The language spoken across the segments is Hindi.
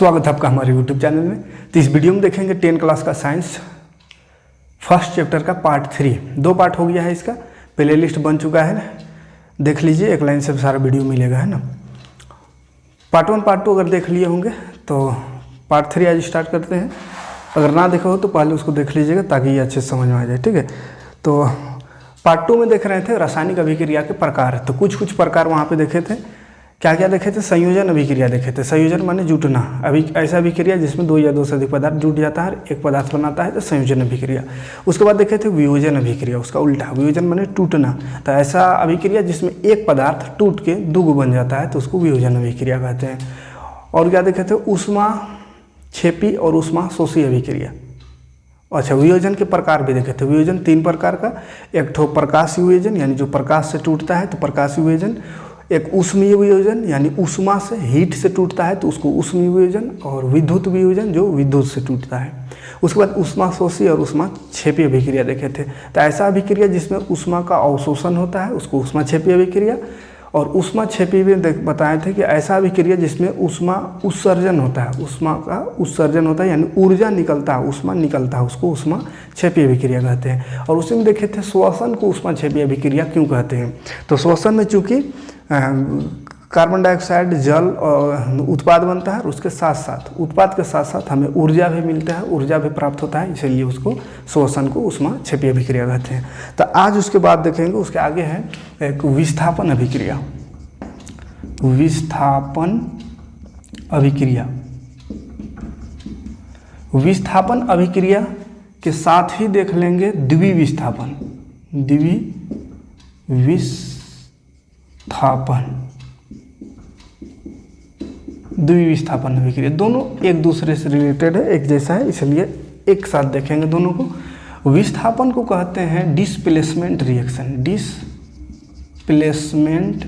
स्वागत है आपका हमारे YouTube चैनल में। तो इस वीडियो में देखेंगे 10 क्लास का साइंस फर्स्ट चैप्टर का पार्ट 3। 2 पार्ट हो गया है, इसका प्ले लिस्ट बन चुका है, देख लीजिए, एक लाइन से सारा वीडियो मिलेगा, है ना। पार्ट 1 पार्ट 2 अगर देख लिए होंगे तो पार्ट 3 आज स्टार्ट करते हैं। अगर ना देखा हो तो पहले उसको देख लीजिएगा ताकि ये अच्छे से समझ में आ जाए, ठीक है। तो पार्ट 2 में देख रहे थे रासायनिक अभिक्रिया के प्रकार, तो कुछ प्रकार वहाँ पे देखे थे। क्या क्या देखे थे? संयोजन अभिक्रिया देखे थे। संयोजन माने जुटना, अभी ऐसा अभिक्रिया जिसमें 2 या 2 से अधिक पदार्थ जुट जाता है, एक पदार्थ बनाता है, तो संयोजन अभिक्रिया। उसके बाद देखे थे वियोजन अभिक्रिया, उसका उल्टा, वियोजन माने टूटना, तो ऐसा अभिक्रिया जिसमें एक पदार्थ टूट के 2 बन जाता है, तो उसको वियोजन अभिक्रिया कहते हैं। और क्या देखे थे? ऊष्मा क्षेपी और ऊष्मा शोषी अभिक्रिया। अच्छा, वियोजन के प्रकार भी देखे थे। वियोजन 3 प्रकार का, एक ठो प्रकाश वियोजन यानी जो प्रकाश से टूटता है तो प्रकाश वियोजन, एक ऊष्मीय वियोजन यानी ऊष्मा से, हीट से टूटता है तो उसको ऊष्मीय वियोजन, और विद्युत वियोजन जो विद्युत से टूटता है। उसके बाद ऊष्मा शोषी और ऊष्मा क्षेपी अभिक्रिया देखे थे। तो ऐसा अभिक्रिया जिसमें ऊष्मा का अवशोषण होता है उसको ऊष्मा क्षेपी अभिक्रिया, और ऊष्मा क्षेपी भी बताए थे कि ऐसा अभिक्रिया जिसमें ऊष्मा उत्सर्जन होता है, ऊष्मा का उत्सर्जन होता है यानी ऊर्जा निकलता है, ऊष्मा निकलता है, उसको ऊष्मा क्षेपी अभिक्रिया कहते हैं। और उसी में देखे थे श्वसन को ऊष्मा क्षेपी अभिक्रिया क्यों कहते हैं। तो श्वसन में चूँकि कार्बन डाइऑक्साइड जल उत्पाद बनता है, उसके साथ साथ उत्पाद के साथ साथ हमें ऊर्जा भी मिलता है, ऊर्जा भी प्राप्त होता है, इसलिए उसको श्वसन को ऊष्मा क्षेपी अभिक्रिया कहते हैं। तो आज उसके बाद देखेंगे, उसके आगे है एक विस्थापन अभिक्रिया। विस्थापन अभिक्रिया, विस्थापन अभिक्रिया के साथ ही देख लेंगे द्विविस्थापन। द्विविस्थापन अभिक्रिया, दोनों एक दूसरे से रिलेटेड है, एक जैसा है, इसलिए एक साथ देखेंगे दोनों को। विस्थापन को कहते हैं डिस्प्लेसमेंट रिएक्शन। डिस्प्लेसमेंट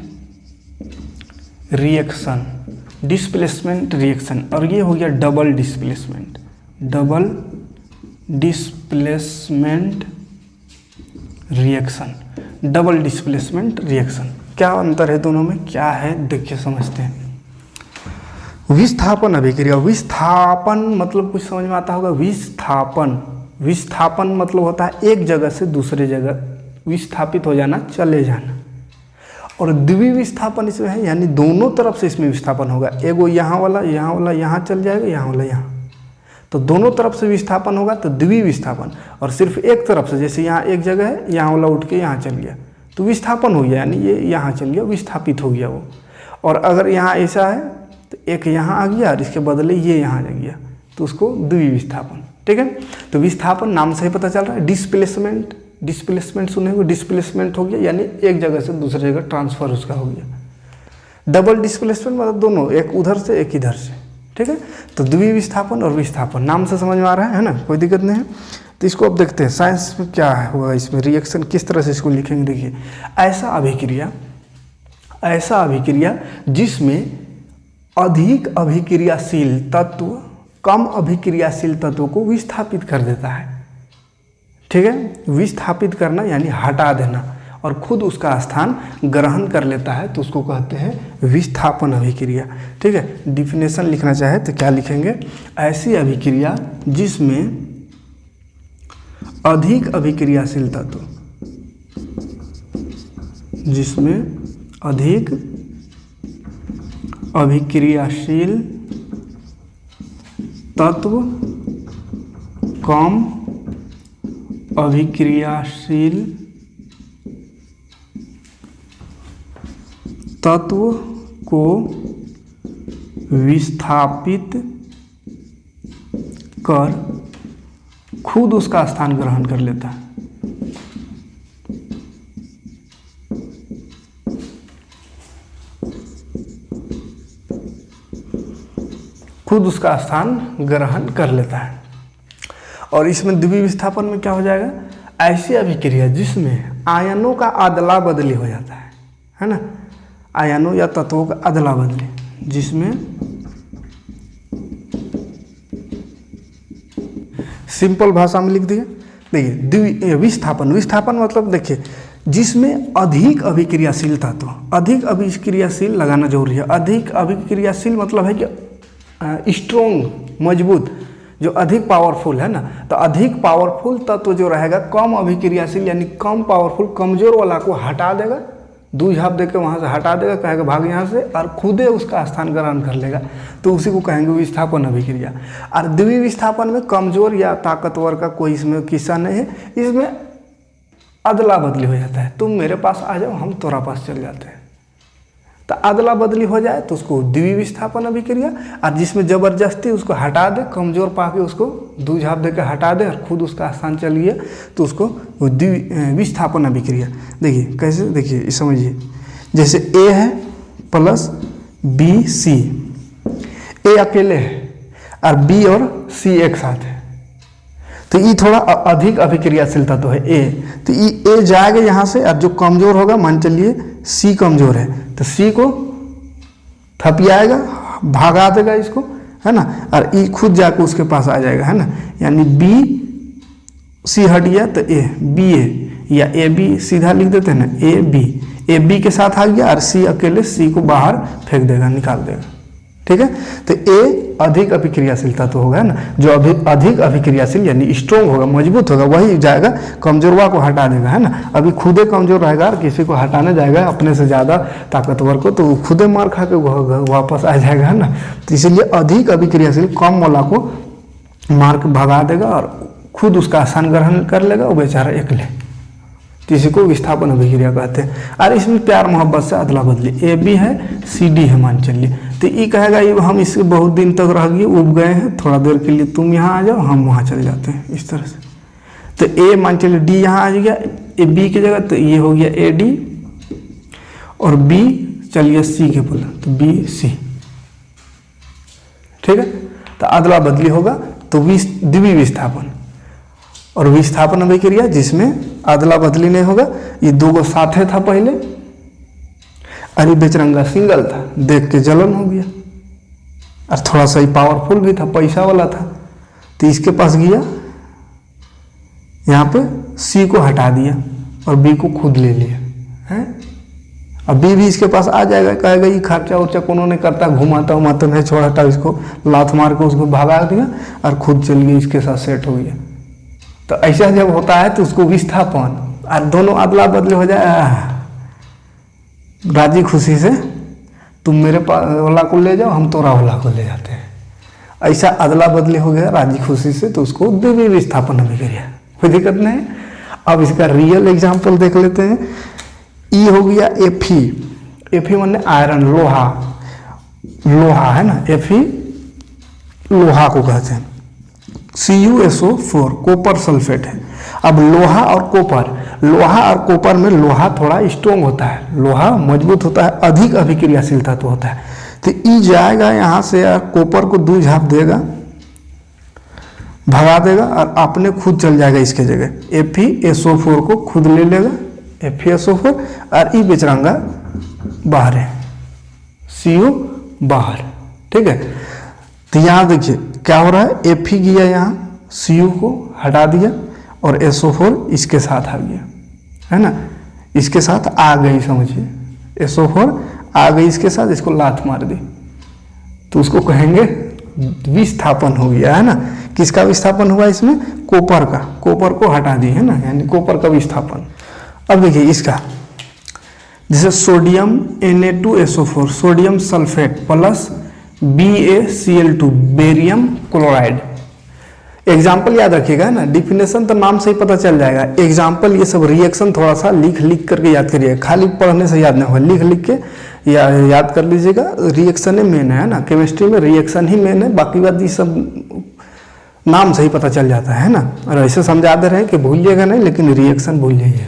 रिएक्शन, और ये हो गया double displacement reaction. Double displacement reaction, क्या अंतर है दोनों में, क्या है देखिए समझते हैं। विस्थापन अभिक्रिया, विस्थापन मतलब कुछ समझ में आता होगा। विस्थापन मतलब होता है एक जगह से दूसरे जगह विस्थापित हो जाना, चले जाना। और द्विविस्थापन इसमें है यानी दोनों तरफ से इसमें विस्थापन होगा। एगो यहाँ वाला यहाँ चल जाएगा, यहाँ वाला यहाँ, तो दोनों तरफ से विस्थापन होगा तो द्विविस्थापन। और सिर्फ एक तरफ से, जैसे यहाँ एक जगह है, यहाँ वाला उठ के यहाँ चल गया तो विस्थापन हो गया, यानी ये यहाँ चल गया, विस्थापित हो गया वो। और अगर यहाँ ऐसा है तो एक यहाँ आ गया और इसके बदले ये यहाँ आ गया, तो उसको द्विविस्थापन, ठीक है। तो विस्थापन नाम से ही पता चल रहा है। डिस्प्लेसमेंट सुने हुए, डिस्प्लेसमेंट हो गया यानी एक जगह से दूसरी जगह ट्रांसफर उसका हो गया। डबल डिस्प्लेसमेंट मतलब दोनों, एक उधर से एक इधर से, ठीक है। तो द्विविस्थापन और विस्थापन नाम से समझ में आ रहा है ना, कोई दिक्कत नहीं है। तो इसको अब देखते हैं साइंस में क्या हुआ, इसमें रिएक्शन किस तरह से इसको लिखेंगे। देखिए, ऐसा अभिक्रिया जिसमें अधिक अभिक्रियाशील तत्व कम अभिक्रियाशील तत्वों को विस्थापित कर देता है, ठीक है। विस्थापित करना यानी हटा देना, और खुद उसका स्थान ग्रहण कर लेता है, तो उसको कहते हैं विस्थापन अभिक्रिया, ठीक है। डिफिनेशन लिखना चाहे तो क्या लिखेंगे? ऐसी अभिक्रिया जिसमें अधिक अभिक्रियाशील तत्व, कम अभिक्रियाशील तत्व को विस्थापित कर खुद उसका स्थान ग्रहण कर लेता है। खुद उसका स्थान ग्रहण कर लेता है। और इसमें द्विविस्थापन में क्या हो जाएगा? ऐसी अभिक्रिया जिसमें आयनों का अदला बदली हो जाता है ना, आयनों या तत्वों का अदला बदली, जिसमें सिंपल भाषा में लिख दिए। देखिए विस्थापन मतलब देखिए जिसमें अधिक अभिक्रियाशील तत्व, अधिक अभिक्रियाशील लगाना जरूरी है। अधिक अभिक्रियाशील मतलब है कि स्ट्रोंग, मजबूत, जो अधिक पावरफुल है ना, तो अधिक पावरफुल तत्व जो रहेगा कम अभिक्रियाशील यानी कम पावरफुल कमजोर वाला को हटा देगा, दू झाप देकर वहाँ से हटा देगा, कहेगा भाग यहाँ से, और खुदे उसका स्थान ग्रहण कर लेगा, तो उसी को कहेंगे विस्थापन अभिक्रिया। और द्वितीय विस्थापन में कमजोर या ताकतवर का कोई इसमें किस्सा नहीं है, इसमें अदला बदली हो जाता है, तुम मेरे पास आ जाओ हम तुम्हारा पास चल जाते हैं, तो अदला बदली हो जाए तो उसको द्वितीय विस्थापन अभिक्रिया। और जिसमें जबरदस्ती उसको हटा दे, कमजोर पाके उसको दू झाप देकर हटा दे और खुद उसका स्थान चल गया, तो उसको द्वितीय विस्थापन अभिक्रिया। देखिए कैसे, देखिए समझिए, जैसे ए है प्लस बी सी, ए अकेले है और बी और सी एक साथ है, तो ये थोड़ा अधिक अभिक्रियाशीलता तो है ए, तो ये ए जाएगा यहाँ से, और जो कमजोर होगा, मान चलिए सी कमजोर है, तो सी को थपियाएगा, भागा देगा इसको, है ना, और ई खुद जाकर उसके पास आ जाएगा, है ना, यानी बी सी हट गया तो ए बी ए, या ए बी सीधा लिख देते हैं ना, ए बी के साथ आ गया, और सी अकेले सी को बाहर फेंक देगा, निकाल देगा, ठीक है। तो ए अधिक अभिक्रियाशीलता तो होगा, है ना, जो अधिक अभिक्रियाशील यानी स्ट्रोंग होगा, मजबूत होगा, वही जाएगा कमजोरवा को हटा देगा, है ना। अभी खुदे कमजोर रहेगा और किसी को हटाने जाएगा अपने से ज़्यादा ताकतवर को, तो खुदे मार खा के वापस आ जाएगा, है ना। तो इसलिए अधिक अभिक्रियाशील कम वाला को मार के भगा देगा और खुद उसका स्थान ग्रहण कर लेगा, वो बेचारा अकेले, तो इसी को विस्थापन अभिक्रिया कहते हैं। और इसमें प्यार मोहब्बत से अदला बदली, ए बी है सी डी है मान चलिए, तो ये कहेगा ये हम इससे बहुत दिन तक रह गए, उब गए हैं, थोड़ा देर के लिए तुम यहाँ आ जाओ हम वहाँ चले जाते हैं, इस तरह से। तो ए मान चलिए डी यहाँ आ गया, ए बी की जगह, तो ये हो गया ए डी, और बी चलिए सी के बोला तो बी सी, ठीक है। तो अदला बदली होगा तो द्वितीय विस्थापन, और विस्थापन अभिक्रिया जिसमें अदला बदली नहीं होगा, ये दो को साथे था पहले, अरे बेचरंगा सिंगल था, देख के जलन हो गया, और थोड़ा सा ही पावरफुल भी था, पैसा वाला था, तो इसके पास गया, यहाँ पे सी को हटा दिया और बी को खुद ले लिया, है। अब बी भी इसके पास आ जाएगा, कहेगा ये खर्चा उर्चा कोनो नहीं करता, घुमाता उमाता नहीं, छोड़ाता, इसको लात मार के उसको भगा दिया और खुद चल गया, इसके साथ सेट हो गया। तो ऐसा जब होता है तो उसको विस्थापन, और दोनों अदला बदली हो जाए, राजी खुशी से तुम मेरे वाला को ले जाओ हम तोरा वाला को ले जाते हैं, ऐसा अदला बदली हो गया राजी खुशी से, तो उसको द्वितीय विस्थापन अभिक्रिया, कोई दिक्कत नहीं। अब इसका रियल एग्जाम्पल देख लेते हैं। ई हो गया एफी, एफी माने आयरन, लोहा, लोहा है ना, एफी लोहा को कहते हैं। CuSO4 कॉपर सल्फेट है। अब लोहा और कॉपर, लोहा और कॉपर में लोहा थोड़ा स्ट्रोंग होता है, लोहा मजबूत होता है, अधिक अभिक्रियाशीलता तो होता है, तो ई जाएगा यहाँ से और कॉपर को दू झाप देगा, भगा देगा और अपने खुद चल जाएगा इसके जगह, FeSO4 को खुद ले लेगा, FeSO4, और ई बेचरंगा बाहर है, Cu बाहर, ठीक है। तो यहाँ देखिए क्या हो रहा है, Fe गया यहाँ, Cu को हटा दिया और SO4 इसके साथ आ गया, है ना, इसके साथ आ गई, समझिए SO4 आ गई इसके साथ, इसको लात मार दी, तो उसको कहेंगे विस्थापन हो गया, है ना। किसका विस्थापन हुआ इसमें, कॉपर का, कॉपर को हटा दी, है ना, यानी कॉपर का विस्थापन। अब देखिए इसका, जैसे sodium Na2SO4, sodium sulphate plus BaCl2, barium chloride. Example याद रखिएगा ना, डिफिनेशन तो नाम से ही पता चल जाएगा, एग्जाम्पल ये सब रिएक्शन थोड़ा सा लिख करके याद करिए, खाली पढ़ने से याद नहीं होगा, लिख के याद कर लीजिएगा। रिएक्शन ही मेन है ना, केमिस्ट्री में रिएक्शन ही मेन है, बाकी बात ये सब नाम से ही पता चल जाता है ना। और ऐसे समझा दे रहे हैं कि भूलिएगा नहीं, लेकिन रिएक्शन भूल जाइए,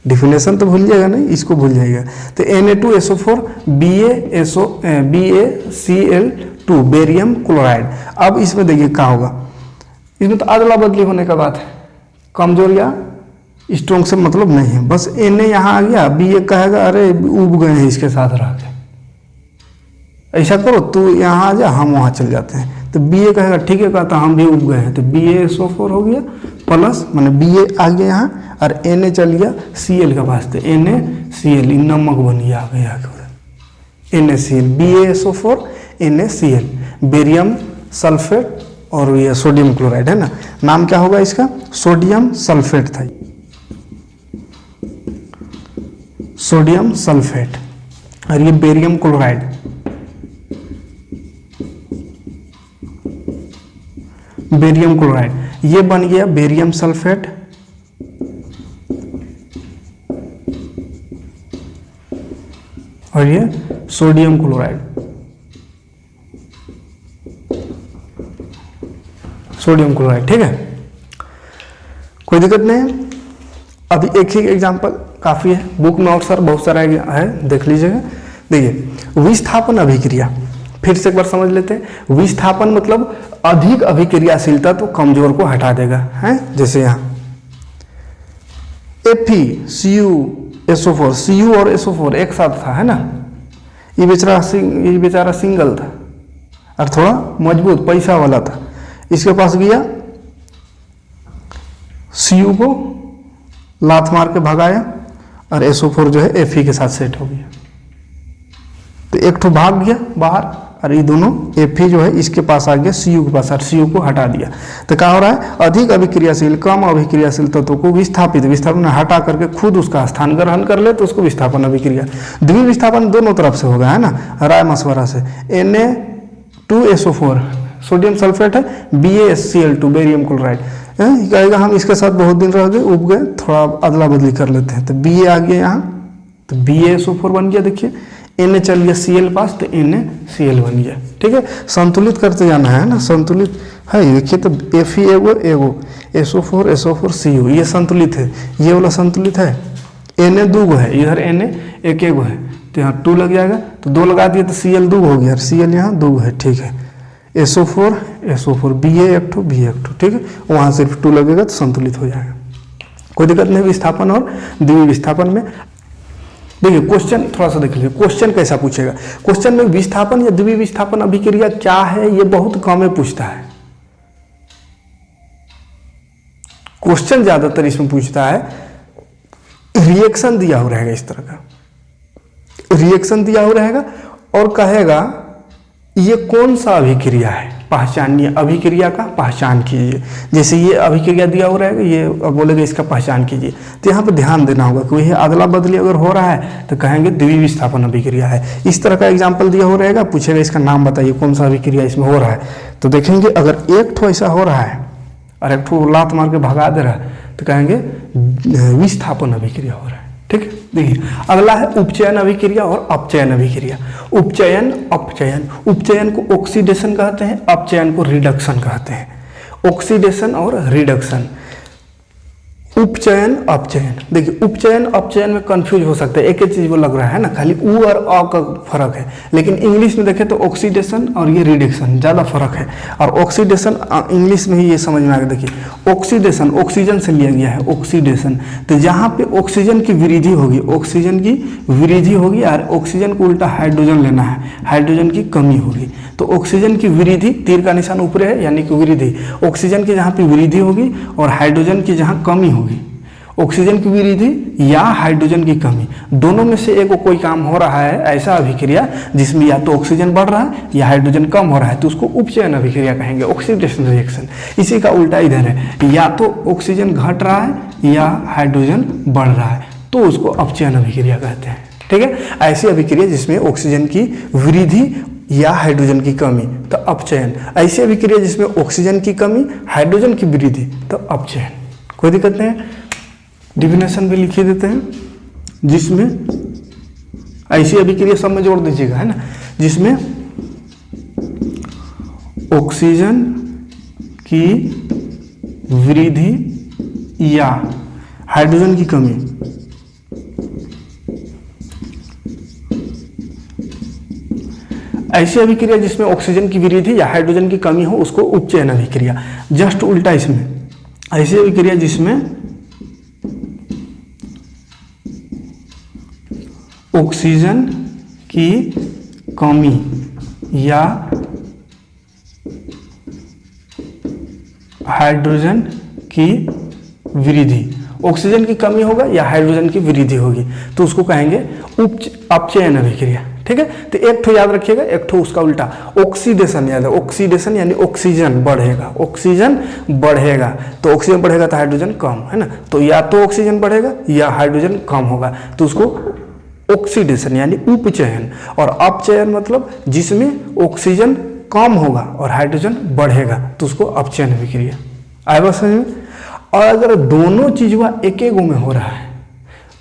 डिफिनेशन तो भूल जाएगा नहीं, इसको भूल जाइएगा। तो Na2SO4 BaCl2 बेरियम क्लोराइड। अब इसमें देखिए क्या होगा, इसमें तो अदला बदली होने का बात है, कमजोर या स्ट्रोंग से मतलब नहीं है, बस Na यहाँ आ गया, Ba कहेगा अरे उब गए हैं इसके साथ रह के, ऐसा करो तू यहाँ आ जा हम वहाँ चल जाते हैं, तो Ba कहेगा ठीक है, कहता हम भी उब गए हैं, तो BaSO4 हो गया प्लस, माने Ba आ गया यहाँ और Na चल गया Cl के पास, तो NaCl नमक बन गया, आ गया NaCl, BaSO4 NaCl, barium sulphate और ये सोडियम क्लोराइड है ना, नाम क्या होगा इसका, सोडियम सल्फेट था, सोडियम सल्फेट, और ये बेरियम क्लोराइड, बेरियम क्लोराइड, ये बन गया बेरियम सल्फेट, और ये सोडियम क्लोराइड, सोडियम क्लोराइड। ठीक है, कोई दिक्कत नहीं है। अभी एक ही एग्जांपल काफी है, बुक में और सर बहुत सारा है, देख लीजिएगा। देखिए विस्थापन अभिक्रिया, फिर से एक बार समझ लेते हैं। विस्थापन मतलब अधिक अभिक्रियाशीलता तो कमजोर को हटा देगा, है। जैसे यहाँ FeCuSO4, Cu और SO4 एक साथ था, है ना, ये बेचारा सिंगल था और थोड़ा मजबूत पैसा वाला था, इसके पास गया, Cu को लात मार के भगाया और SO4 जो है Fe के साथ सेट हो गया, तो एक तो भाग गया बाहर और ये दोनों Fe जो है इसके पास आ गया Cu के पास और Cu को हटा दिया। तो क्या हो रहा है, अधिक अभिक्रियाशील कम अभिक्रियाशील तत्वों को विस्थापन हटा करके खुद उसका स्थान ग्रहण कर ले तो उसको विस्थापन अभिक्रिया। द्विविस्थापन दोनों तरफ से होगा, है ना, राय मशवरा से। Na2SO4 सोडियम सल्फेट है, BaCl2 बेरियम क्लोराइड, कहेगा हम इसके साथ बहुत दिन रह गए, उब गए, थोड़ा अदला बदली कर लेते हैं, तो Ba आ गया यहाँ, तो BaSO4 बन गया। देखिए Na चल गया Cl पास, तो NaCl बन गया। ठीक है, संतुलित करते जाना है ना, संतुलित है। देखिए तो Fe एगो SO4 Cu ये संतुलित है, ये वाला संतुलित है। Na दूगो है, इधर Na एक है, तो यहाँ 2 लग जाएगा, तो 2 लगा दिए तो Cl दूगो हो गया, और Cl यहाँ दूगो है। ठीक है, SO4 Ba एक ठो Ba एक ठो, ठीक है, वहाँ सिर्फ 2 लगेगा तो संतुलित हो जाएगा, कोई दिक्कत नहीं। विस्थापन और द्विविस्थापन में देखिए क्वेश्चन थोड़ा सा देख लीजिए, क्वेश्चन कैसा पूछेगा। क्वेश्चन में विस्थापन या द्विविस्थापन अभिक्रिया क्या है ये बहुत कम में पूछता है। क्वेश्चन ज्यादातर इसमें पूछता है रिएक्शन दिया हो रहेगा, इस तरह का रिएक्शन दिया हो रहेगा और कहेगा ये कौन सा अभिक्रिया है, पहचानिए, अभिक्रिया का पहचान कीजिए। जैसे ये अभिक्रिया दिया हो रहेगा, ये बोलेगा इसका पहचान कीजिए, तो यहाँ पे ध्यान देना होगा कि ये अदला बदली अगर हो रहा है तो कहेंगे द्विविस्थापन अभिक्रिया है। इस तरह का एग्जाम्पल दिया हो रहेगा, पूछेगा इसका नाम बताइए कौन सा अभिक्रिया इसमें हो रहा है, तो देखेंगे अगर एक ठो ऐसा हो रहा है और एक ठो लात मार के भगा दे रहा है तो कहेंगे विस्थापन अभिक्रिया हो रहा है। ठीक है, देखिए अगला है उपचयन अभिक्रिया और अपचयन अभिक्रिया। उपचयन अपचयन, उपचयन को ऑक्सीडेशन कहते हैं, अपचयन को रिडक्शन कहते हैं। ऑक्सीडेशन और रिडक्शन, उपचयन अपचयन। देखिए उपचयन अपचयन में कंफ्यूज हो सकता है, एक ही चीज वो लग रहा है ना, खाली उ और अ का फर्क है, लेकिन इंग्लिश में देखें तो ऑक्सीडेशन और ये रिडक्शन ज़्यादा फर्क है। और ऑक्सीडेशन इंग्लिश में ही ये समझ में आ गया। देखिए ऑक्सीडेशन ऑक्सीजन से लिया गया है, ऑक्सीडेशन, तो जहाँ पे ऑक्सीजन की वृद्धि होगी, ऑक्सीजन की वृद्धि होगी और ऑक्सीजन को उल्टा हाइड्रोजन लेना है, हाइड्रोजन की कमी होगी, तो ऑक्सीजन की वृद्धि, तीर का निशान ऊपर है यानी कि वृद्धि, ऑक्सीजन की जहाँ पे वृद्धि होगी और हाइड्रोजन की जहाँ कमी होगी, ऑक्सीजन की वृद्धि या हाइड्रोजन की कमी, दोनों में से एक कोई काम हो रहा है, ऐसा अभिक्रिया जिसमें या तो ऑक्सीजन बढ़ रहा है या हाइड्रोजन कम हो रहा है, तो उसको उपचयन अभिक्रिया कहेंगे, ऑक्सीडेशन रिएक्शन। इसी का उल्टा इधर है, या तो ऑक्सीजन घट रहा है या हाइड्रोजन बढ़ रहा है, तो उसको अपचयन अभिक्रिया कहते हैं। ठीक है, ऐसी अभिक्रिया जिसमें ऑक्सीजन की वृद्धि या हाइड्रोजन की कमी, तो अपचयन। ऐसी अभिक्रिया जिसमें ऑक्सीजन की कमी, हाइड्रोजन की वृद्धि, तो अपचयन। कोई दिक्कत नहीं है, डिफिनेशन भी लिखी देते हैं, जिसमें ऐसी अभिक्रिया सब में जोड़ दीजिएगा, है ना, जिसमें ऑक्सीजन की वृद्धि या हाइड्रोजन की कमी, ऐसी अभिक्रिया जिसमें ऑक्सीजन की वृद्धि या हाइड्रोजन की कमी हो उसको उपचयन अभिक्रिया। जस्ट उल्टा इसमें, ऐसी अभिक्रिया जिसमें ऑक्सीजन की कमी या हाइड्रोजन की वृद्धि, ऑक्सीजन की कमी होगा या हाइड्रोजन की वृद्धि होगी, तो उसको कहेंगे अपचयन अभिक्रिया। ठीक है। तो एक ठो याद रखिएगा, एक ठो उसका उल्टा ऑक्सीडेशन याद है, ऑक्सीडेशन यानी ऑक्सीजन बढ़ेगा, ऑक्सीजन बढ़ेगा, तो ऑक्सीजन बढ़ेगा तो हाइड्रोजन कम, है ना। तो या तो ऑक्सीजन बढ़ेगा या हाइड्रोजन कम होगा, तो उसको ऑक्सीडेशन यानी उपचयन। और अपचयन मतलब जिसमें ऑक्सीजन कम होगा और हाइड्रोजन बढ़ेगा तो उसको अपचयन अभिक्रिया। आए बात समझ में। और अगर दोनों चीज वह एक एक में हो रहा है,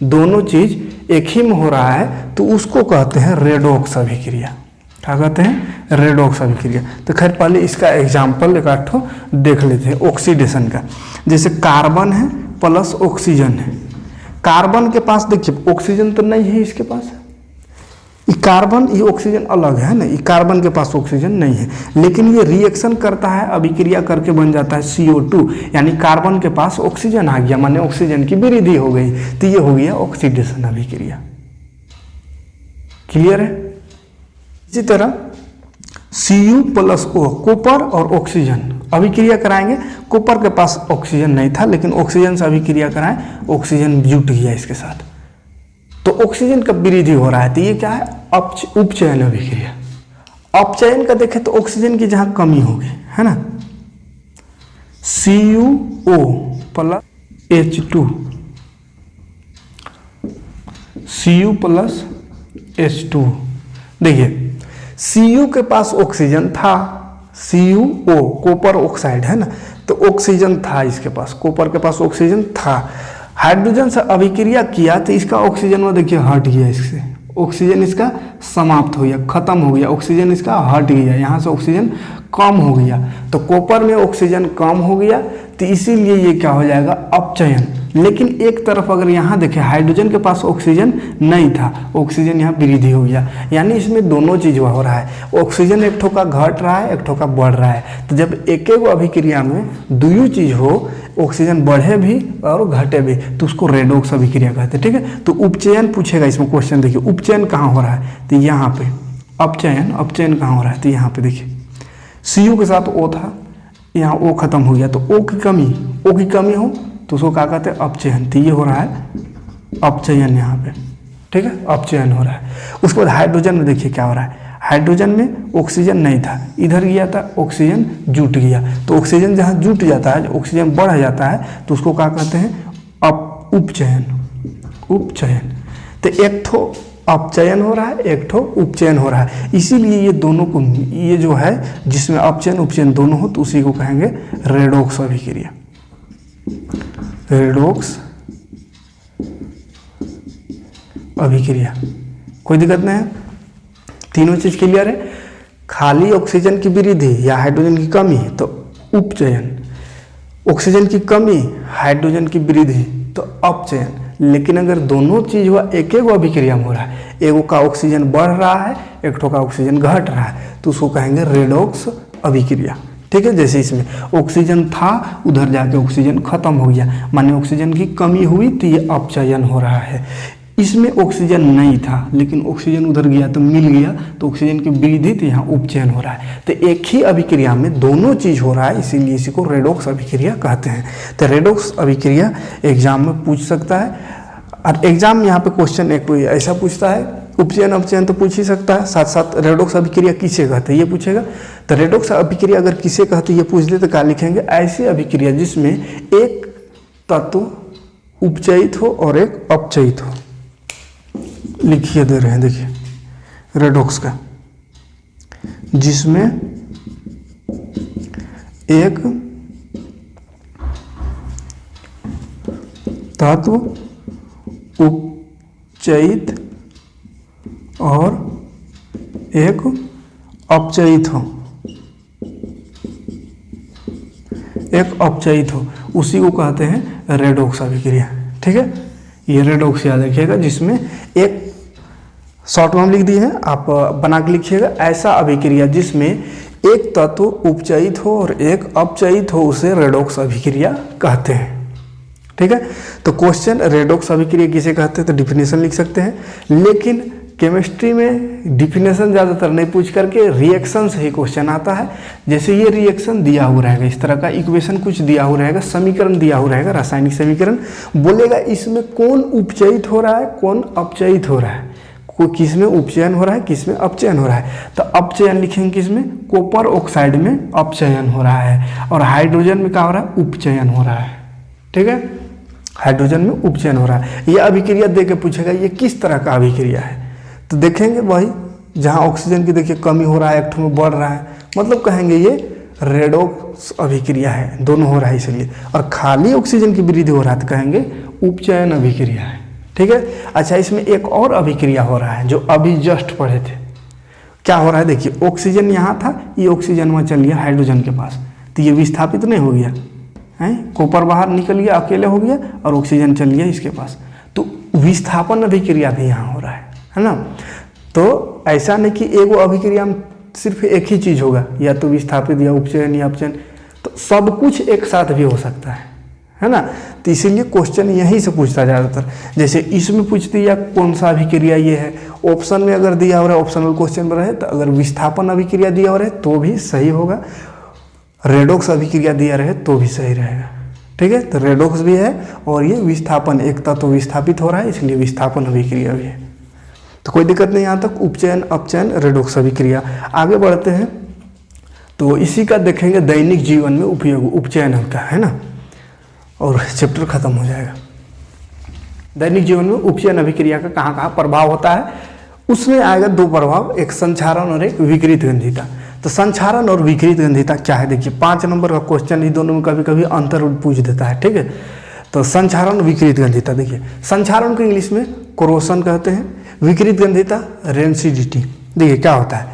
दोनों चीज एक ही में हो रहा है, तो उसको कहते हैं रेडॉक्स अभिक्रिया। क्या कहते हैं? रेडॉक्स अभिक्रिया। तो खैर पहले इसका एग्जाम्पल एक आठ देख लेते हैं ऑक्सीडेशन का। जैसे कार्बन है प्लस ऑक्सीजन है, कार्बन के पास देखिए ऑक्सीजन तो नहीं है इसके पास, ये कार्बन ये ऑक्सीजन अलग है ना, ये कार्बन के पास ऑक्सीजन नहीं है, लेकिन ये रिएक्शन करता है, अभिक्रिया करके बन जाता है CO2, यानी कार्बन के पास ऑक्सीजन आ गया, माने ऑक्सीजन की वृद्धि हो गई, तो ये हो गया ऑक्सीडेशन अभिक्रिया। क्लियर है। इसी तरह Cu प्लस O, कॉपर और ऑक्सीजन अभिक्रिया कराएंगे, कॉपर के पास ऑक्सीजन नहीं था लेकिन ऑक्सीजन से अभिक्रिया कराएं, ऑक्सीजन जुट गया इसके साथ, तो ऑक्सीजन का वृद्धि हो रहा है, तो ये क्या है? उपचयन अभिक्रिया। अपचयन का देखें तो ऑक्सीजन की जहां कमी होगी, है ना, CuO plus H2, Cu plus H2। देखिए Cu के पास ऑक्सीजन था, CuO कॉपर ऑक्साइड है ना, तो ऑक्सीजन था इसके पास, कॉपर के पास ऑक्सीजन था, हाइड्रोजन से अभिक्रिया किया तो इसका ऑक्सीजन वो देखिए हट गया, इससे ऑक्सीजन इसका समाप्त हो गया, खत्म हो गया, ऑक्सीजन इसका हट गया, यहाँ से ऑक्सीजन कम हो गया, तो कॉपर में ऑक्सीजन कम हो गया, तो इसीलिए ये क्या हो जाएगा? अपचयन। लेकिन एक तरफ अगर यहाँ देखें हाइड्रोजन के पास ऑक्सीजन नहीं था, ऑक्सीजन यहाँ वृद्धि हो गया, यानी इसमें दोनों चीज हो रहा है, ऑक्सीजन एक ठो का घट रहा है, एक ठो का बढ़ रहा है। तो जब एक एक अभिक्रिया में दुई चीज हो, ऑक्सीजन बढ़े भी और घटे भी, तो उसको रेडॉक्स अभिक्रिया कहते हैं। ठीक है। तो उपचयन पूछेगा इसमें क्वेश्चन, देखिए उपचयन कहाँ हो रहा है, तो यहाँ पे अपचयन, अपचयन कहाँ हो रहा है, तो यहाँ पे देखिए Cu के साथ O था, यहाँ O खत्म हो गया, तो O की कमी हो तो उसको क्या कहते हैं? अपचयन। तो ये हो रहा है अपचयन यहाँ पे, ठीक है, अपचयन हो रहा है। उसके बाद हाइड्रोजन में देखिए क्या हो रहा है, हाइड्रोजन में ऑक्सीजन नहीं था, इधर गया था, ऑक्सीजन जुट गया, तो ऑक्सीजन जहाँ जुट जाता है, ऑक्सीजन बढ़ जाता है, तो उसको क्या कहते हैं? उपचयन, उपचयन। तो एक ठो अपचयन हो रहा है, एक ठो उपचयन हो रहा है, इसीलिए ये दोनों को, ये जो है जिसमें अपचयन उपचयन दोनों हो, तो उसी को कहेंगे रेडॉक्स अभिक्रिया, रेडॉक्स अभिक्रिया। कोई दिक्कत नहीं है, तीनों चीज क्लियर है। खाली ऑक्सीजन की वृद्धि या हाइड्रोजन की कमी तो उपचयन, ऑक्सीजन की कमी हाइड्रोजन की वृद्धि तो अपचयन। लेकिन अगर दोनों चीज हुआ एक एक अभिक्रिया में हो रहा है, एगो का ऑक्सीजन बढ़ रहा है, एक ठो का ऑक्सीजन घट रहा है, तो उसको कहेंगे रेडॉक्स अभिक्रिया। ठीक है। जैसे इसमें ऑक्सीजन था, उधर जाके ऑक्सीजन खत्म हो गया, माने ऑक्सीजन की कमी हुई, तो ये अपचयन हो रहा है। इसमें ऑक्सीजन नहीं था लेकिन ऑक्सीजन उधर गया तो मिल गया, तो ऑक्सीजन की वृद्धि, तो यहाँ उपचयन हो रहा है। तो एक ही अभिक्रिया में दोनों चीज हो रहा है, इसीलिए इसी को रेडॉक्स अभिक्रिया कहते हैं। तो रेडॉक्स अभिक्रिया एग्जाम में पूछ सकता है, और एग्जाम में यहाँ पे क्वेश्चन एक ऐसा पूछता है, उपचयन अपचयन तो पूछ ही सकता है, साथ साथ रेडॉक्स अभिक्रिया किसे कहते हैं ये पूछेगा। तो रेडॉक्स अभिक्रिया अगर किसे कहते हैं ये पूछ दे तो क्या लिखेंगे? ऐसी अभिक्रिया जिसमें एक तत्व उपचयित हो और एक अपचयित हो। लिखिए दे रहे हैं, देखिए रेडॉक्स का, जिसमें एक तत्व उपचयित और एक अपचयित हो, एक अपचयित हो, उसी को कहते हैं रेडॉक्स अभिक्रिया। ठीक है। ये रेडॉक्स याद रखिएगा, जिसमें एक शॉर्ट में हम लिख दिए हैं, आप बना के लिखिएगा, ऐसा अभिक्रिया जिसमें एक तत्व उपचयित हो और एक अपचयित हो, उसे रेडॉक्स अभिक्रिया कहते हैं। ठीक है। तो क्वेश्चन रेडॉक्स अभिक्रिया किसे कहते हैं तो डिफिनेशन लिख सकते हैं, लेकिन केमिस्ट्री में डिफिनेशन ज़्यादातर नहीं पूछ करके रिएक्शन से ही क्वेश्चन आता है। जैसे ये रिएक्शन दिया हुआ रहेगा, इस तरह का इक्वेशन कुछ दिया हुआ रहेगा, समीकरण दिया हुआ रहेगा, रासायनिक समीकरण, बोलेगा इसमें कौन उपचयित हो रहा है कौन अपचयित हो रहा है, कोई किस में उपचयन हो रहा है, किस में अपचयन हो रहा है। तो अपचयन लिखेंगे किस में, कॉपर ऑक्साइड में अपचयन हो रहा है, और हाइड्रोजन में क्या हो रहा है, उपचयन हो रहा है। ठीक है, हाइड्रोजन में उपचयन हो रहा है। ये अभिक्रिया दे के पूछेगा ये किस तरह का अभिक्रिया है, तो देखेंगे वही जहाँ ऑक्सीजन की देखिए कमी हो रहा है, एक ठो में बढ़ रहा है, मतलब कहेंगे ये रेडॉक्स अभिक्रिया है, दोनों हो रहा है इसलिए। और खाली ऑक्सीजन की वृद्धि हो रहा है तो कहेंगे उपचयन अभिक्रिया है। ठीक है, अच्छा इसमें एक और अभिक्रिया हो रहा है जो अभी जस्ट पढ़े थे। क्या हो रहा है देखिए, ऑक्सीजन यहाँ था, ये ऑक्सीजन वहाँ चल गया हाइड्रोजन के पास, तो ये विस्थापित नहीं हो गया है, कॉपर बाहर निकल गया, अकेले हो गया, और ऑक्सीजन चल गया इसके पास, तो विस्थापन अभिक्रिया भी यहाँ हो रहा है ना। तो ऐसा नहीं कि एगो अभिक्रिया में सिर्फ एक ही चीज़ होगा, या तो विस्थापित या उपचयन या अपचयन, तो सब कुछ एक साथ भी हो सकता है ना। तो इसीलिए क्वेश्चन यहीं से पूछता है ज़्यादातर, जैसे इसमें पूछ दिया कौन सा अभिक्रिया ये है, ऑप्शन में अगर दिया हो रहा है, ऑप्शनल क्वेश्चन में रहे तो अगर विस्थापन अभिक्रिया दिया हो रहा है तो भी सही होगा, रेडॉक्स अभिक्रिया दिया रहे तो भी सही रहेगा। ठीक है, तो रेडॉक्स भी है और ये विस्थापन, एक तत्व विस्थापित हो रहा है इसलिए विस्थापन अभिक्रिया भी है, तो कोई दिक्कत नहीं यहाँ तक। उपचयन अपचयन रेडॉक्स अभिक्रिया। आगे बढ़ते हैं तो इसी का देखेंगे दैनिक जीवन में उपयोग उपचयन का, है ना, और चैप्टर खत्म हो जाएगा। दैनिक जीवन में उपचयन अभिक्रिया का कहाँ कहाँ प्रभाव होता है, उसमें आएगा दो प्रभाव, एक संक्षारण और एक विकृत गंधिता। तो संक्षारण और विकृत गंधिता क्या है देखिए, 5 नंबर का क्वेश्चन, ही दोनों में कभी कभी अंतर पूछ देता है। ठीक है, तो संक्षारण विकृत गंधिता देखिए, संक्षारण को इंग्लिश में कोरोशन कहते हैं, विकृत गंधिता रेंसिडिटी। देखिए क्या होता है,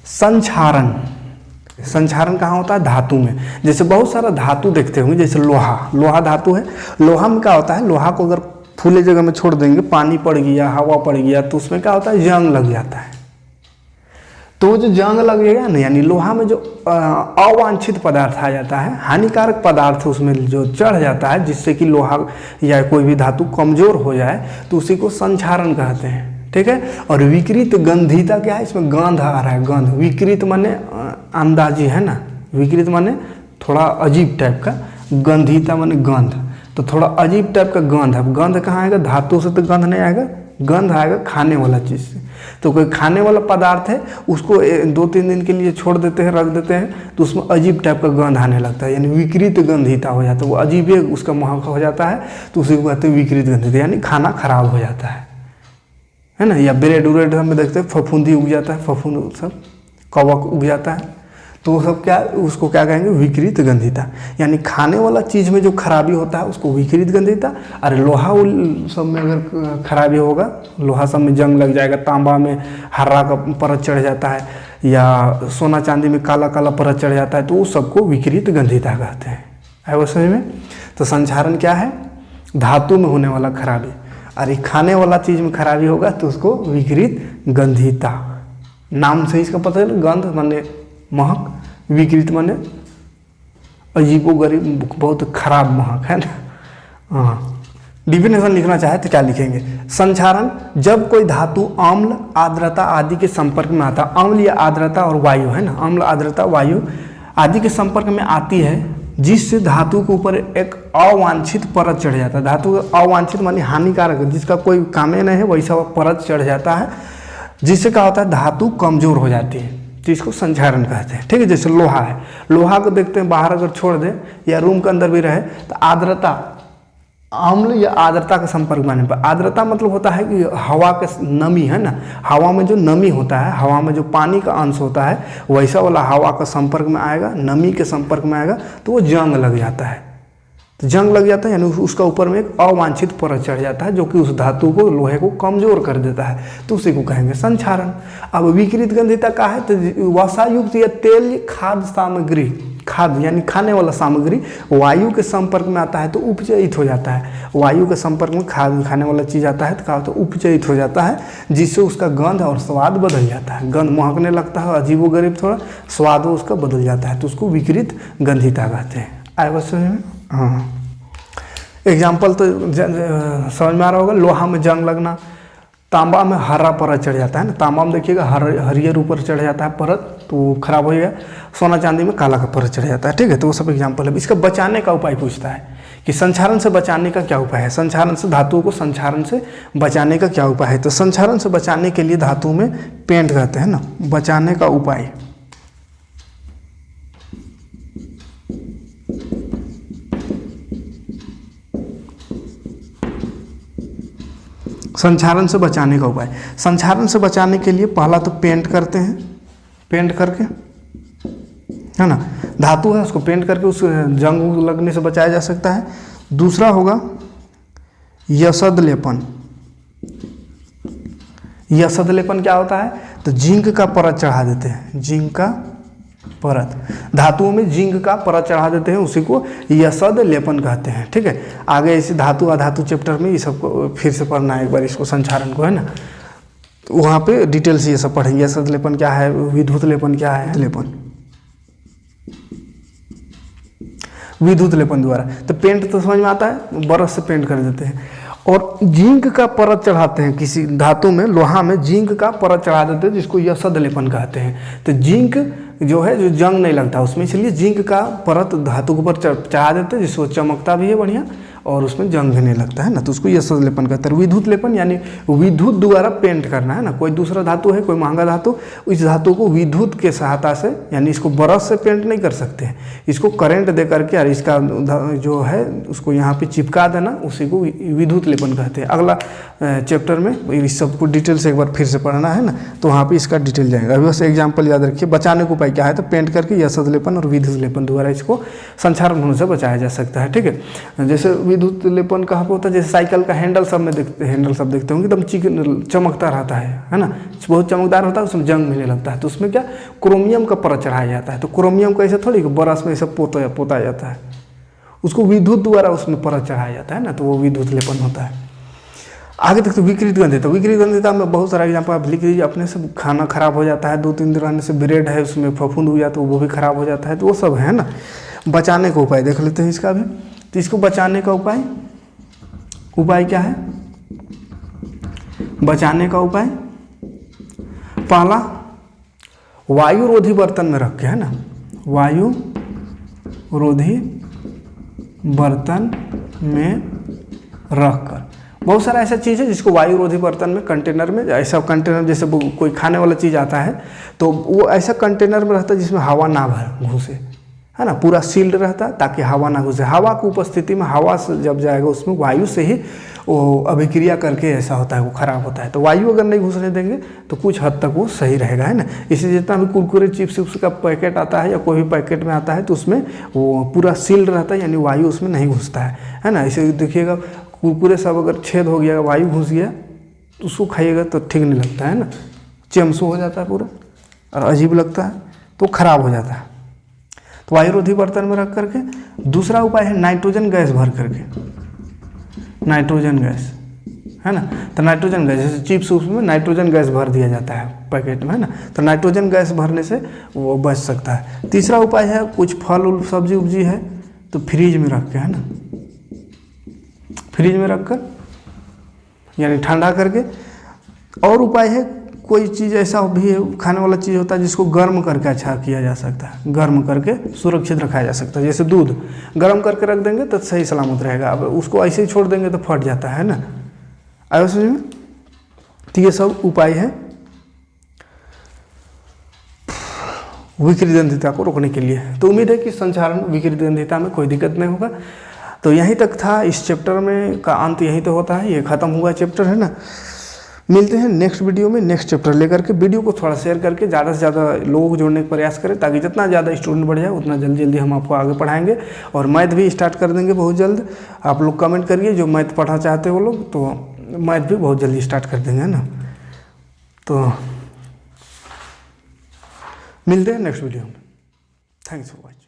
संक्षारण, संक्षारण कहाँ होता है, धातु में। जैसे बहुत सारा धातु देखते होंगे, जैसे लोहा, लोहा धातु है, लोहा में क्या होता है, लोहा को अगर खुले जगह में छोड़ देंगे, पानी पड़ गया, हवा पड़ गया, तो उसमें क्या होता है, जंग लग जाता है। तो जो जंग लगेगा ना, यानी लोहा में जो अवांछित पदार्थ आ जाता है, हानिकारक पदार्थ उसमें जो चढ़ जाता है, जिससे कि लोहा या कोई भी धातु कमजोर हो जाए, तो उसी को संक्षारण कहते हैं। ठीक है, और विकृत गंधिता क्या है, इसमें गंध आ रहा है, गंध, विकृत माने अंदाजी है ना, विकृत माने थोड़ा अजीब टाइप का, गंधिता माने गंध, तो थोड़ा अजीब टाइप का गंध है। गंध कहाँ आएगा, धातु से तो गंध नहीं आएगा, गंध आएगा खाने वाला चीज़ से। तो कोई खाने वाला पदार्थ है, उसको 2-3 दिन के लिए छोड़ देते हैं, रख देते हैं, तो उसमें अजीब टाइप का गंध आने लगता है, यानी विकृत गंधिता हो जाता है, वो अजीब उसका महक हो जाता है, तो उसी को कहते हैं विकृत गंधिता, यानी खाना खराब हो जाता है ना। या ब्रेड उरेड में देखते हैं फफूंदी उग जाता है, फफूंद सब कवक उग जाता है, तो वो सब क्या, उसको क्या कहेंगे, विकृत गंधिता। यानी खाने वाला चीज़ में जो खराबी होता है उसको विकृत गंधिता। अरे लोहा सब में अगर खराबी होगा, लोहा सब में जंग लग जाएगा, तांबा में हर्रा का परत चढ़ जाता है, या सोना चांदी में काला काला परत चढ़ जाता है, तो वो सबको विकृत गंधिता कहते हैं। है वो समझ में। तो संक्षारण क्या है, धातु में होने वाला खराबी। अरे खाने वाला चीज़ में खराबी होगा तो उसको विकृत गंधिता, नाम से इसका पता है, गंध माने महक, विकृत माने अजीबोगरीब बहुत खराब महक, है ना। हाँ, डिफिनेशन लिखना चाहे तो क्या लिखेंगे, संक्षारण जब कोई धातु अम्ल आर्द्रता आदि के संपर्क में आता, अम्ल या आर्द्रता और वायु, है ना, अम्ल आर्द्रता वायु आदि के संपर्क में आती है, जिससे धातु के ऊपर एक अवांछित परत चढ़ जाता है। धातु अवांछित माने हानिकारक, जिसका कोई काम नहीं है, वैसा परत चढ़ जाता है, जिससे क्या होता है, धातु कमजोर हो जाती है, तो इसको संक्षारण कहते हैं। ठीक है, जैसे लोहा है, लोहा को देखते हैं बाहर अगर छोड़ दे या रूम के अंदर भी रहे तो आर्द्रता, अम्ल या आर्द्रता के संपर्क में आने पर, आर्द्रता मतलब होता है कि हवा के नमी, है ना, हवा में जो नमी होता है, हवा में जो पानी का अंश होता है, वैसा वाला हवा का संपर्क में आएगा, नमी के संपर्क में आएगा, तो वो जंग लग जाता है। तो जंग लग जाता है यानी उसका ऊपर में एक अवांछित परत चढ़ जाता है, जो कि उस धातु को, लोहे को कमजोर कर देता है, तो उसी को कहेंगे संक्षारण। अब विकृत गंधिता का है, तो वसायुक्त या तेल खाद्य सामग्री, खाद्य यानी खाने वाला सामग्री वायु के संपर्क में आता है तो उपचयित हो जाता है। वायु के संपर्क में खाने वाला चीज़ आता है तो क्या होता है, उपचयित हो जाता है, जिससे उसका गंध और स्वाद बदल जाता है, गंध महकने लगता है, अजीबोगरीब थोड़ा स्वाद उसका बदल जाता है, तो उसको विकृत गंधिता कहते हैं। आए बस में। हाँ, एग्जाम्पल तो समझ में आ रहा होगा, लोहा में जंग लगना, तांबा में हरा परत चढ़ जाता है ना, तांबा में देखिएगा हरियर ऊपर चढ़ जाता है परत, तो खराब हो गया। सोना चांदी में काला का परत चढ़ जाता है। ठीक है, तो वो सब एग्जाम्पल है। इसका बचाने का उपाय पूछता है कि संक्षारण से बचाने का क्या उपाय है, संक्षारण से, धातुओं को संक्षारण से बचाने का क्या उपाय है। तो संक्षारण से बचाने के लिए धातु में पेंट कहते हैं ना, बचाने का उपाय। संक्षारण से बचाने का उपाय, संक्षारण से बचाने के लिए पहला तो पेंट करते हैं, पेंट करके, है ना, धातु है उसको पेंट करके उस जंग लगने से बचाया जा सकता है। दूसरा होगा यशद लेपन। यशद लेपन क्या होता है, तो जिंक का परत चढ़ा देते हैं, जिंक का परत, धातुओं में जिंक का परत चढ़ा देते हैं, उसी को यशद लेपन कहते हैं। ठीक है, आगे इसी धातु अधातु चैप्टर में ये सबको फिर से पढ़ना है एक बार, इसको संक्षारण को, है ना, तो वहाँ पे डिटेल से ये सब पढ़ेंगे। यशद लेपन क्या है, विद्युत लेपन क्या है, लेपन, विद्युत लेपन द्वारा। तो पेंट तो समझ में आता है, बरस से पेंट कर देते हैं। और जिंक का परत चढ़ाते हैं, किसी धातु में, लोहा में जिंक का परत चढ़ा देते हैं, जिसको यशद लेपन कहते हैं। तो जिंक जो है, जो जंग नहीं लगता उसमें, इसलिए जिंक का परत धातु के ऊपर चढ़ा देते हैं, जिसको चमकता भी है बढ़िया और उसमें जंग भी नहीं लगता है ना, तो उसको यशद लेपन कहते हैं। विद्युत लेपन यानी विद्युत द्वारा पेंट करना, है ना, कोई दूसरा धातु है, कोई महंगा धातु, इस धातु को विद्युत के सहायता से, यानी इसको ब्रश से पेंट नहीं कर सकते हैं, इसको करंट दे करके और इसका जो है उसको यहाँ पे चिपका देना, उसी को विद्युत लेपन कहते हैं। अगला चैप्टर में इस सबको डिटेल से एक बार फिर से पढ़ना है ना, तो वहाँ पे इसका डिटेल जाएगा। अभी बस एग्जाम्पल याद रखिए। बचाने को उपाय क्या है, तो पेंट करके यशद लेपन और विद्युत लेपन द्वारा इसको संक्षारण होने से बचाया जा सकता है। ठीक है, जैसे विद्युत लेपन कहाँ पे होता है, जैसे साइकिल का हैंडल सब में देखते, हैंडल सब देखते होंगे, एकदम चमकता रहता है ना, बहुत चमकदार होता है, उसमें जंग मिलने लगता है, तो उसमें क्या क्रोमियम का परत चढ़ाया जाता है। तो क्रोमियम को ऐसे थोड़ी बरस में ऐसे पोता जाता है, उसको विद्युत द्वारा उसमें परत चढ़ाया जाता है ना, तो वो विद्युत लेपन होता है। आगे तक तो विकृत गंधिता, विकृत गंधिता में बहुत सारा एग्जाम्पल आप लिख लीजिए अपने से। खाना खराब हो जाता है, 2-3 दिन रहने से, ब्रेड है उसमें फफूंद हो जाता है, वो भी खराब हो जाता है, तो वो सब है ना। बचाने का उपाय देख लेते हैं इसका भी। तो इसको बचाने का उपाय क्या है, बचाने का उपाय, पहला वायु रोधी बर्तन में रख के, है ना, वायु रोधी बर्तन में रखकर। बहुत सारा ऐसा चीज़ है जिसको वायु रोधी बर्तन में, कंटेनर में, ऐसा कंटेनर जैसे कोई खाने वाला चीज़ आता है तो वो ऐसा कंटेनर में रहता है जिसमें हवा ना घुसे, है ना, पूरा सील्ड रहता है ताकि हवा ना घुसे। हवा की उपस्थिति में, हवा से जब जाएगा उसमें वायु से ही वो अभिक्रिया करके ऐसा होता है, वो खराब होता है। तो वायु अगर नहीं घुसने देंगे तो कुछ हद तक वो सही रहेगा, है ना। इसलिए जितना भी कुरकुरे चिप्स का पैकेट आता है या कोई भी पैकेट में आता है तो उसमें वो पूरा सील्ड रहता है, यानी वायु उसमें नहीं घुसता है ना। इसे देखिएगा, कुरकुरे सब अगर छेद हो गया, वायु घुस गया तो उसको खाइएगा तो ठीक नहीं लगता है ना, चमसू हो जाता है पूरा और अजीब लगता है, तो खराब हो जाता है। तो वायु रोधी बर्तन में रख करके। दूसरा उपाय है नाइट्रोजन गैस भर करके, नाइट्रोजन गैस, है ना। तो नाइट्रोजन गैस जैसे चिप्स में नाइट्रोजन गैस भर दिया जाता है पैकेट में, है ना, तो नाइट्रोजन गैस भरने से वो बच सकता है। तीसरा उपाय है कुछ फल उल सब्जी उब्जी है तो फ्रीज में रख के, है ना, फ्रीज में रखकर यानी ठंडा करके। और उपाय है कोई चीज़ ऐसा भी है, खाने वाला चीज़ होता है जिसको गर्म करके अच्छा किया जा सकता है, गर्म करके सुरक्षित रखा जा सकता है। जैसे दूध गर्म करके रख देंगे तो सही सलामत रहेगा, अब उसको ऐसे ही छोड़ देंगे तो फट जाता है ना। आयो समझ में। तो ये सब उपाय है विकृत गंधिता को रोकने के लिए। तो उम्मीद है कि संक्षारण विकृत गंधिता में कोई दिक्कत नहीं होगा। तो यहीं तक था इस चैप्टर में का अंत यहीं तो होता है, ये खत्म हुआ चैप्टर, है ना। मिलते हैं नेक्स्ट वीडियो में नेक्स्ट चैप्टर लेकर के। वीडियो को थोड़ा शेयर करके ज़्यादा से ज़्यादा लोगों को जोड़ने का प्रयास करें ताकि जितना ज़्यादा स्टूडेंट बढ़ जाए उतना जल्दी हम आपको आगे पढ़ाएंगे। और मैथ भी स्टार्ट कर देंगे बहुत जल्द। आप लोग कमेंट करिए जो मैथ पढ़ना चाहते हो लोग, तो मैथ भी बहुत जल्दी स्टार्ट कर देंगे, है ना। तो मिलते हैं नेक्स्ट वीडियो में। Thanks for watching.